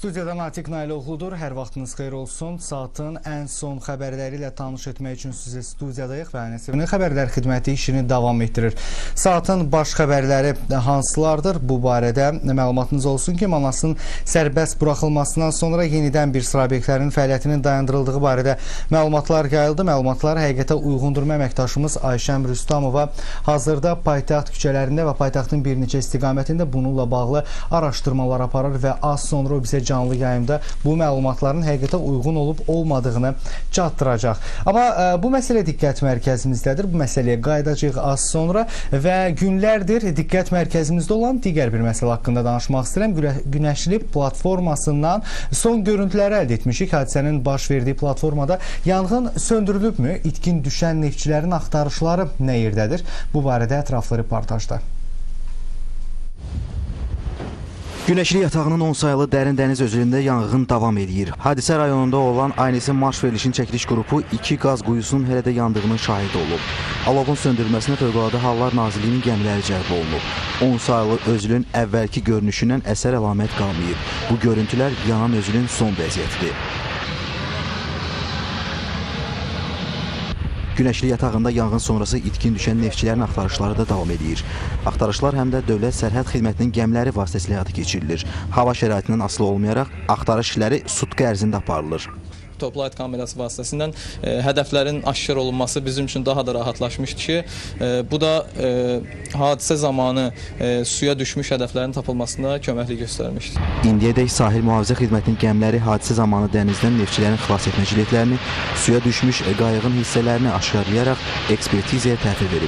Studiyada Natiq Nailoğludur. Hər vaxtınız xeyir olsun. Saatın ən son xəbərləri ilə tanış etmək üçün sizə studiyadayıq və NSV xəbərlər xidməti işini davam etdirir. Saatın baş xəbərləri hansılardır? Bu barədə məlumatınız olsun ki, Manasın sərbəst buraxılmasından sonra yenidən bir sıra obyektlərin fəaliyyətinin dayandırıldığı barədə məlumatlar yayıldı. Məlumatlar həqiqətə uyğundur. Əməkdaşımız Ayşəm Rüstəmova hazırda paytaxt küçələrində və paytaxtın bir neçə istiqamətində bununla bağlı araşdırmalar aparır və az sonra o bizə canlı yayımda bu məlumatların həqiqətə uyğun olub-olmadığını çatdıracaq. Amma bu məsələ diqqət mərkəzimizdədir. Bu məsələyə qayıdacağıq az sonra və günlərdir diqqət mərkəzimizdə olan digər bir məsələ haqqında danışmaq istəyirəm. Günəşli platformasından son görüntüləri əldə etmişik. Hadisənin baş verdiyi platformada yanğın söndürülübmü? İtkin düşən neftçilərin axtarışları nə yerdədir? Bu barədə ətraflı reportajda. Günəşli yatağının 10 sayılı dərin dəniz özülündə yanğın davam edir. Hadisə rayonunda olan Aynesi Marş verilişin çəkiliş qrupu 2 qaz quyusunun hələ də yandığının şahidi olub. Alovun söndürülməsinə Fövqəladə Hallar Nazirliyinin gəmiləri cəlb olunub. 10 sayılı özülün əvvəlki görünüşündən əsər əlamət qalmayıb. Bu görüntülər yanan özülün son vəziyyətidir. Günəşli yatağında yanğın sonrası itkin düşən neftçilərin axtarışları da davam edir. Axtarışlar həm də Dövlət Sərhəd Xidmətinin gəmiləri vasitəsilə həyata keçirilir. Hava şəraitindən asılı olmayaraq axtarış işləri sutka ərzində aparılır. Toplayat kamerası vasitəsindən hədəflərin aşkar olunması bizim üçün daha da rahatlaşmışdı ki, bu da hadisə zamanı suya düşmüş hədəflərin tapılmasına köməklik göstərmişdir. İndiyədək Sahil Mühafizə Xidmətinin gəmiləri hadisə zamanı dənizdən neftçilərin xilas etmə jiletlərini, suya düşmüş qayığın hissələrini aşkarlayaraq ekspertizaya təhvil verib.